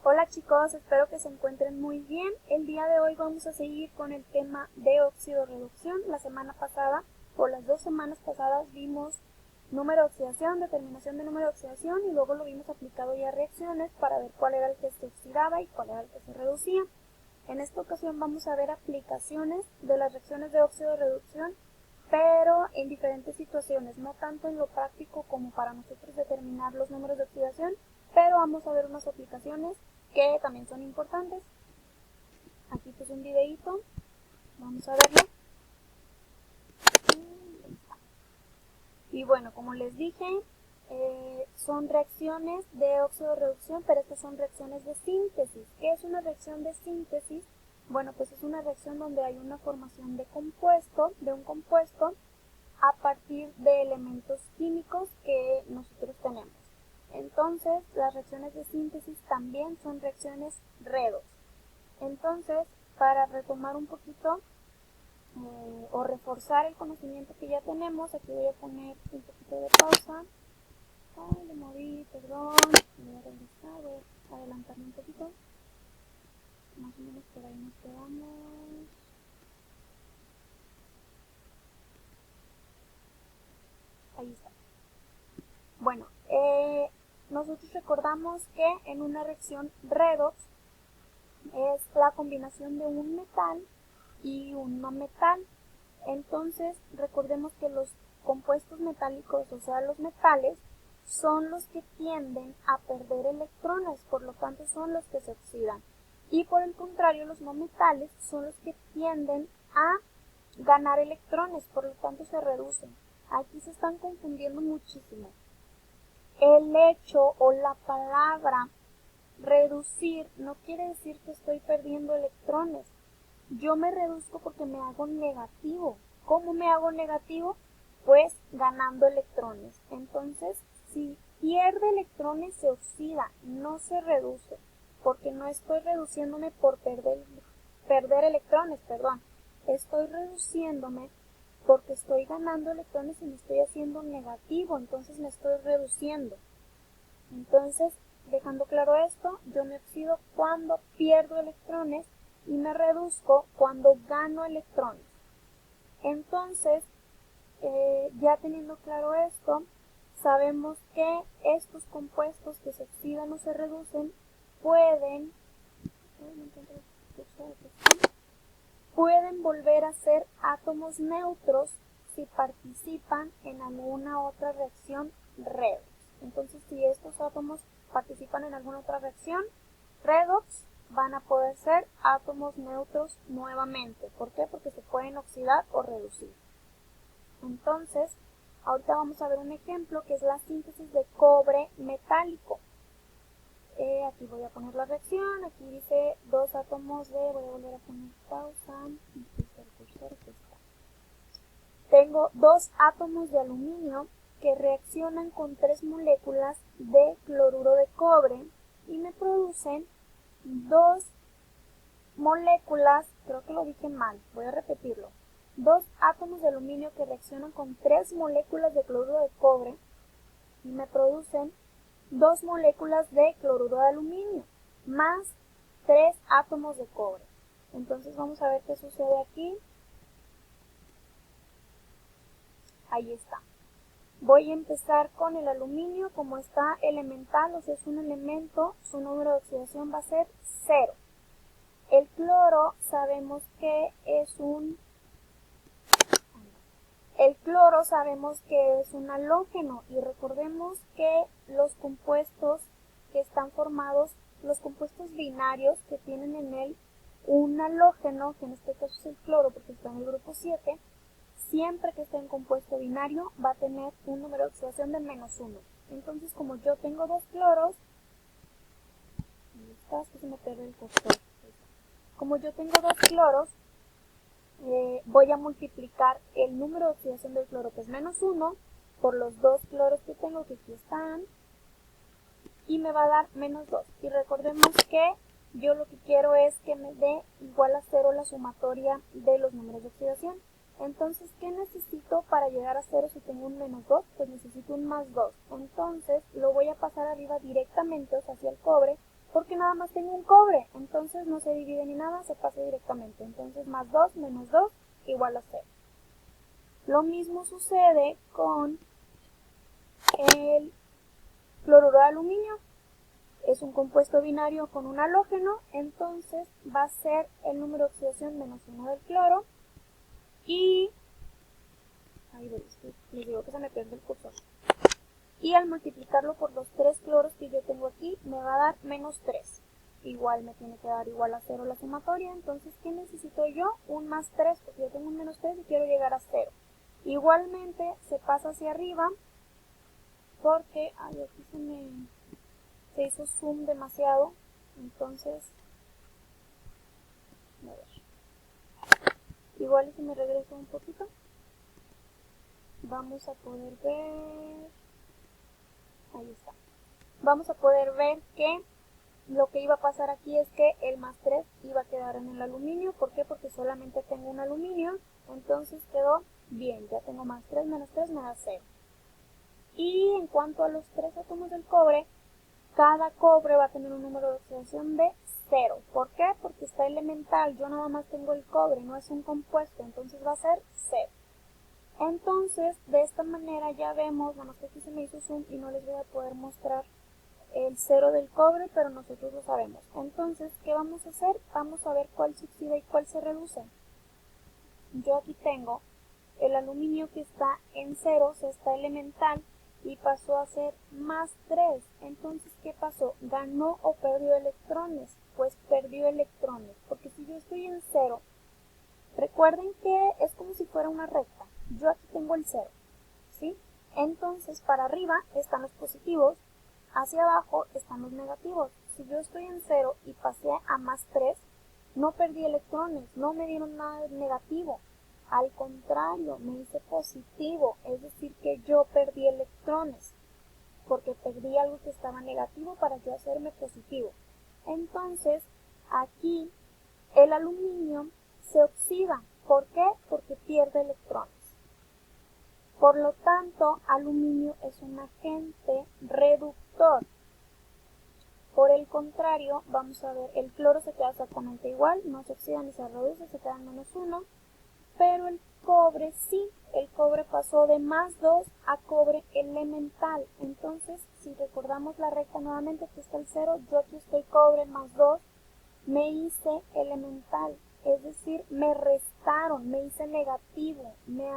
Hola chicos, espero que se encuentren muy bien. El día de hoy vamos a seguir con el tema de óxido-reducción. La semana pasada, o las 2 semanas pasadas, vimos número de oxidación, determinación de número de oxidación y luego lo vimos aplicado ya a reacciones para ver cuál era el que se oxidaba y cuál era el que se reducía. En esta ocasión vamos a ver aplicaciones de las reacciones de óxido-reducción, pero en diferentes situaciones, no tanto en lo práctico como para nosotros determinar los números de oxidación, pero vamos a ver unas aplicaciones que también son importantes. Aquí pues un videito, vamos a verlo. Y bueno, como les dije, son reacciones de óxido-reducción, pero estas son reacciones de síntesis. ¿Qué es una reacción de síntesis? Bueno, pues es una reacción donde hay una formación de un compuesto a partir de elementos químicos que nosotros tenemos. Entonces, las reacciones de síntesis también son reacciones redox. Entonces, para retomar un poquito o reforzar el conocimiento que ya tenemos, aquí voy a poner un poquito de pausa. Ay, lo moví, perdón. Voy a regresar, voy a adelantarme un poquito. Más o menos por ahí nos quedamos. Ahí está. Bueno, nosotros recordamos que en una reacción redox es la combinación de un metal y un no metal. Entonces, recordemos que los compuestos metálicos, o sea, los metales, son los que tienden a perder electrones, por lo tanto son los que se oxidan. Y por el contrario, los no metales son los que tienden a ganar electrones, por lo tanto se reducen. Aquí se están confundiendo muchísimo. El hecho o la palabra reducir no quiere decir que estoy perdiendo electrones. Yo me reduzco porque me hago negativo. ¿Cómo me hago negativo? Pues ganando electrones. Entonces, si pierde electrones se oxida, no se reduce, porque no estoy reduciéndome por perder electrones, Estoy reduciéndome porque estoy ganando electrones y me estoy haciendo negativo, entonces me estoy reduciendo. Entonces, dejando claro esto, yo me oxido cuando pierdo electrones y me reduzco cuando gano electrones. Entonces, ya teniendo claro esto, sabemos que estos compuestos que se oxidan o se reducen pueden volver a ser átomos neutros si participan en alguna otra reacción redox. Entonces, si estos átomos participan en alguna otra reacción redox, van a poder ser átomos neutros nuevamente. ¿Por qué? Porque se pueden oxidar o reducir. Entonces, ahorita vamos a ver un ejemplo que es la síntesis de cobre metálico. Aquí voy a poner la reacción, aquí dice 2 átomos de, voy a volver a poner pausa, tengo 2 átomos de aluminio que reaccionan con 3 moléculas de cloruro de cobre y me producen 2 moléculas, creo que lo dije mal, voy a repetirlo, 2 átomos de aluminio que reaccionan con 3 moléculas de cloruro de cobre y me producen 2 moléculas de cloruro de aluminio más 3 átomos de cobre. Entonces vamos a ver qué sucede aquí. Ahí está. Voy a empezar con el aluminio, como está elemental, o sea es un elemento, su número de oxidación va a ser 0. El cloro sabemos que es un halógeno y recordemos que los compuestos que están formados, los compuestos binarios que tienen en él un halógeno, que en este caso es el cloro porque está en el grupo 7, siempre que esté en compuesto binario va a tener un número de oxidación de -1. Entonces, como yo tengo 2 cloros, como yo tengo 2 cloros, voy a multiplicar el número de oxidación del cloro, que es -1, por los 2 cloros que tengo, que aquí están, y me va a dar -2. Y recordemos que yo lo que quiero es que me dé igual a 0 la sumatoria de los números de oxidación. Entonces, ¿qué necesito para llegar a 0 si tengo un -2? Pues necesito un +2. Entonces, lo voy a pasar arriba directamente, o sea, hacia el cobre, porque nada más tengo un cobre, entonces no se divide ni nada, se pasa directamente. Entonces más 2 menos 2 igual a 0. Lo mismo sucede con el cloruro de aluminio. Es un compuesto binario con un halógeno, entonces va a ser el número de oxidación menos 1 del cloro. Y les digo que se me pierde el cursor. Y al multiplicarlo por los 3 cloros que yo tengo aquí, me va a dar menos 3. Igual me tiene que dar igual a 0 la sumatoria. Entonces, ¿qué necesito yo? Un más 3, porque yo tengo un menos 3 y quiero llegar a 0. Igualmente se pasa hacia arriba, porque aquí se hizo zoom demasiado. Entonces, a ver. Igual y si me regreso un poquito, vamos a poder ver. Ahí está. Vamos a poder ver que lo que iba a pasar aquí es que el más 3 iba a quedar en el aluminio. ¿Por qué? Porque solamente tengo un aluminio. Entonces quedó bien. Ya tengo más 3 menos 3 me da 0. Y en cuanto a los 3 átomos del cobre, cada cobre va a tener un número de oxidación de 0. ¿Por qué? Porque está elemental. Yo nada más tengo el cobre, no es un compuesto. Entonces va a ser 0. Entonces, de esta manera ya vemos, bueno, que aquí se me hizo zoom y no les voy a poder mostrar el 0 del cobre, pero nosotros lo sabemos. Entonces, ¿qué vamos a hacer? Vamos a ver cuál se oxida y cuál se reduce. Yo aquí tengo el aluminio que está en 0, o sea, está elemental, y pasó a ser más 3. Entonces, ¿qué pasó? ¿Ganó o perdió electrones? Pues perdió electrones, porque si yo estoy en 0, recuerden que es como si fuera una recta. Yo aquí tengo el 0, ¿sí? Entonces, para arriba están los positivos, hacia abajo están los negativos. Si yo estoy en 0 y pasé a más 3, no perdí electrones, no me dieron nada negativo. Al contrario, me hice positivo, es decir que yo perdí electrones, porque perdí algo que estaba negativo para yo hacerme positivo. Entonces, aquí el aluminio se oxida. ¿Por qué? Porque pierde electrones. Por lo tanto, aluminio es un agente reductor. Por el contrario, vamos a ver, el cloro se queda exactamente igual, no se oxida ni se reduce, se queda en menos 1, pero el cobre sí, el cobre pasó de más 2 a cobre elemental. Entonces, si recordamos la recta nuevamente, aquí está el 0, yo aquí estoy cobre más 2, me hice elemental, es decir, me restaron, me hice negativo, me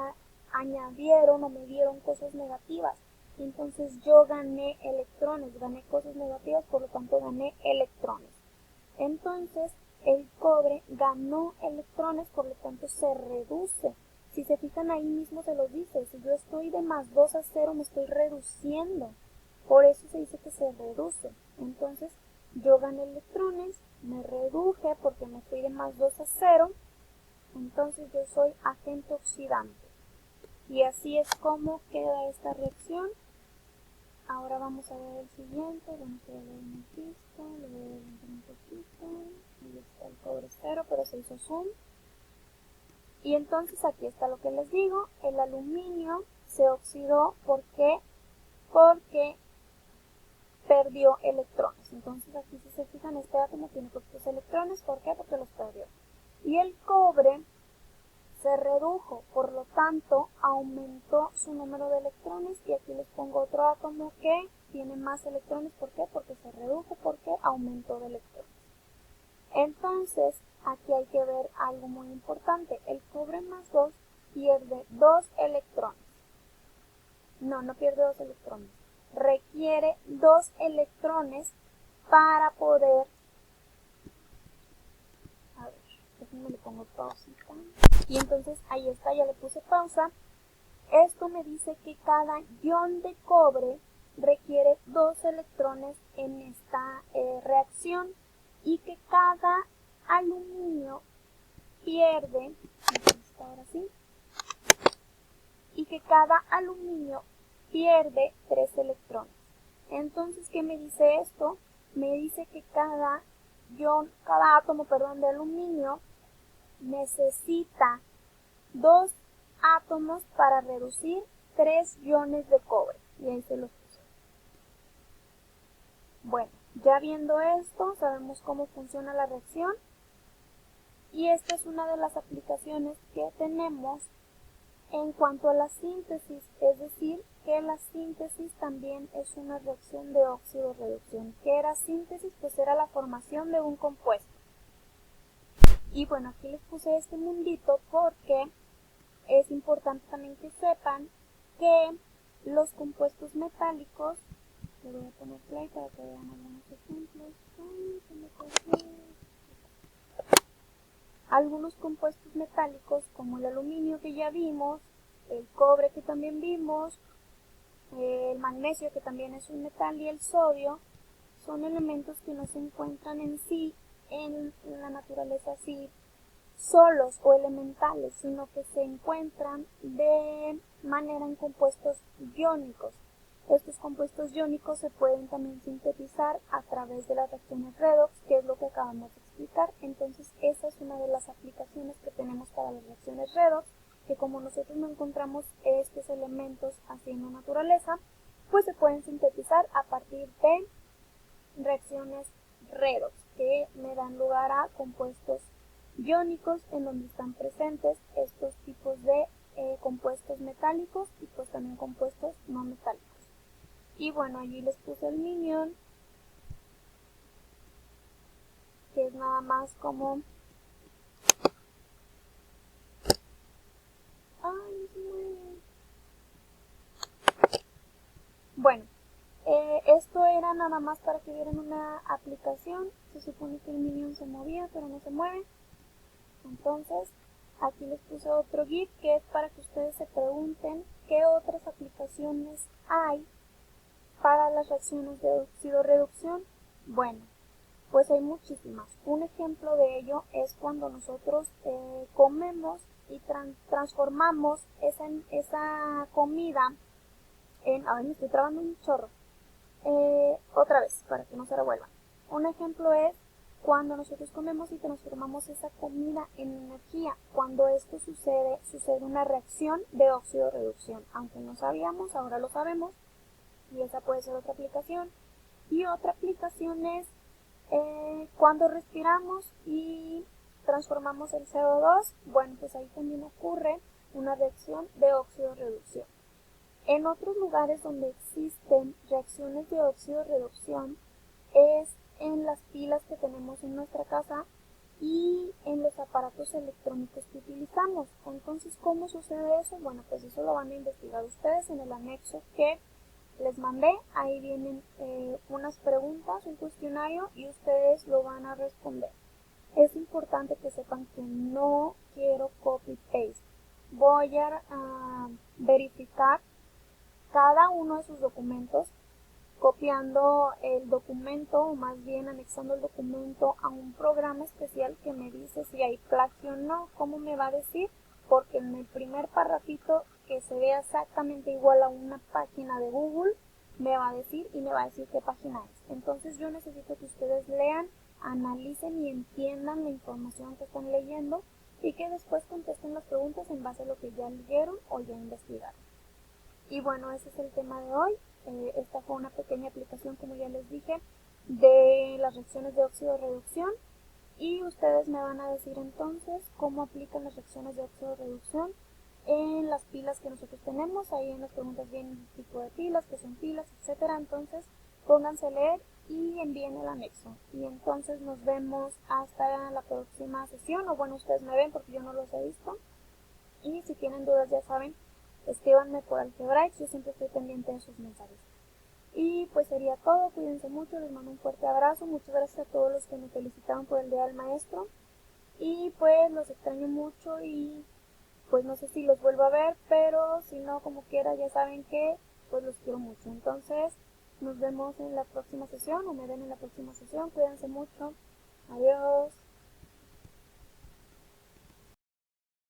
añadieron o me dieron cosas negativas. Entonces yo gané electrones, gané cosas negativas, por lo tanto gané electrones. Entonces el cobre ganó electrones, por lo tanto se reduce. Si se fijan ahí mismo se los dice, si yo estoy de más 2 a 0 me estoy reduciendo. Por eso se dice que se reduce. Entonces yo gané electrones, me reduje porque me fui de más 2 a 0. Entonces yo soy agente oxidante. Y así es como queda esta reacción. Ahora vamos a ver el siguiente. Vamos a ver una pista, lo voy a adelantar un poquito. Ahí está el cobre 0, pero se hizo zoom. Y entonces aquí está lo que les digo. El aluminio se oxidó. ¿Por qué? Porque perdió electrones. Entonces aquí si se fijan, este átomo tiene poquitos electrones. ¿Por qué? Porque los perdió. Y el cobre se redujo, por lo tanto aumentó su número de electrones, y aquí les pongo otro átomo que tiene más electrones. ¿Por qué? Porque se redujo, porque aumentó de electrones. Entonces aquí hay que ver algo muy importante. El cobre más 2 pierde 2 electrones. No pierde 2 electrones. Requiere 2 electrones para poder... A ver, déjenme le pongo pausita. Y entonces ahí está, ya le puse pausa. Esto me dice que cada ion de cobre requiere 2 electrones en esta reacción, y que cada aluminio pierde, ahora sí, y que cada aluminio pierde 3 electrones. Entonces, ¿qué me dice esto? Me dice que cada átomo de aluminio necesita 2 átomos para reducir 3 iones de cobre. Y ahí se los puse. Bueno, Ya viendo esto, sabemos cómo funciona la reacción y esta es una de las aplicaciones que tenemos en cuanto a la síntesis, es decir, que la síntesis también es una reacción de óxido-reducción. ¿Qué era síntesis? Pues era la formación de un compuesto. Y bueno, aquí les puse este mundito porque es importante también que sepan que los compuestos metálicos, le voy a poner play para que vean algunos ejemplos. Algunos compuestos metálicos como el aluminio que ya vimos, el cobre que también vimos, el magnesio que también es un metal y el sodio son elementos que no se encuentran en sí en la naturaleza así solos o elementales, sino que se encuentran de manera en compuestos iónicos. Estos compuestos iónicos se pueden también sintetizar a través de las reacciones redox, que es lo que acabamos de explicar. Entonces, esa es una de las aplicaciones que tenemos para las reacciones redox, que como nosotros no encontramos estos elementos así en la naturaleza, pues se pueden sintetizar a partir de reacciones redox, que me dan lugar a compuestos iónicos en donde están presentes estos tipos de compuestos metálicos y pues también compuestos no metálicos. Y bueno, allí les puse el minion, que es nada más como... ¡Ay, no se mueve! Bueno, esto era nada más para que vieran una aplicación. Se supone que el minion se movía, pero no se mueve. Entonces, aquí les puse otro GIF que es para que ustedes se pregunten qué otras aplicaciones hay para las reacciones de óxido-reducción. Bueno, pues hay muchísimas. Un ejemplo de ello es cuando nosotros comemos y transformamos esa comida en... Ay, me estoy trabando un chorro. Otra vez, para que no se revuelva. Un ejemplo es cuando nosotros comemos y transformamos esa comida en energía. Cuando esto sucede una reacción de óxido-reducción. Aunque no sabíamos, ahora lo sabemos. Y esa puede ser otra aplicación. Y otra aplicación es cuando respiramos y transformamos el CO2. Bueno, pues ahí también ocurre una reacción de óxido-reducción. En otros lugares donde existen reacciones de óxido-reducción es en las pilas que tenemos en nuestra casa y en los aparatos electrónicos que utilizamos. Entonces, ¿cómo sucede eso? Bueno, pues eso lo van a investigar ustedes en el anexo que les mandé. Ahí vienen unas preguntas, un cuestionario y ustedes lo van a responder. Es importante que sepan que no quiero copy-paste. Voy a verificar cada uno de sus documentos copiando el documento o más bien anexando el documento a un programa especial que me dice si hay plagio o no. ¿Cómo me va a decir? Porque en el primer parrafito que se vea exactamente igual a una página de Google me va a decir y me va a decir qué página es. Entonces yo necesito que ustedes lean, analicen y entiendan la información que están leyendo y que después contesten las preguntas en base a lo que ya leyeron o ya investigaron. Y bueno, ese es el tema de hoy. Esta fue una pequeña aplicación, como ya les dije, de las reacciones de óxido-reducción. Y ustedes me van a decir entonces cómo aplican las reacciones de óxido-reducción en las pilas que nosotros tenemos. Ahí en las preguntas viene el tipo de pilas, qué son pilas, etcétera. Entonces pónganse a leer y envíen el anexo. Y entonces nos vemos hasta la próxima sesión. O bueno, ustedes me ven porque yo no los he visto. Y si tienen dudas ya saben, escríbanme por Algebraics, yo siempre estoy pendiente de sus mensajes. Y pues sería todo, cuídense mucho, les mando un fuerte abrazo, muchas gracias a todos los que me felicitaron por el Día del Maestro. Y pues los extraño mucho y pues no sé si los vuelvo a ver, pero si no, como quiera, ya saben que pues los quiero mucho. Entonces, nos vemos en la próxima sesión o me ven en la próxima sesión, cuídense mucho, adiós.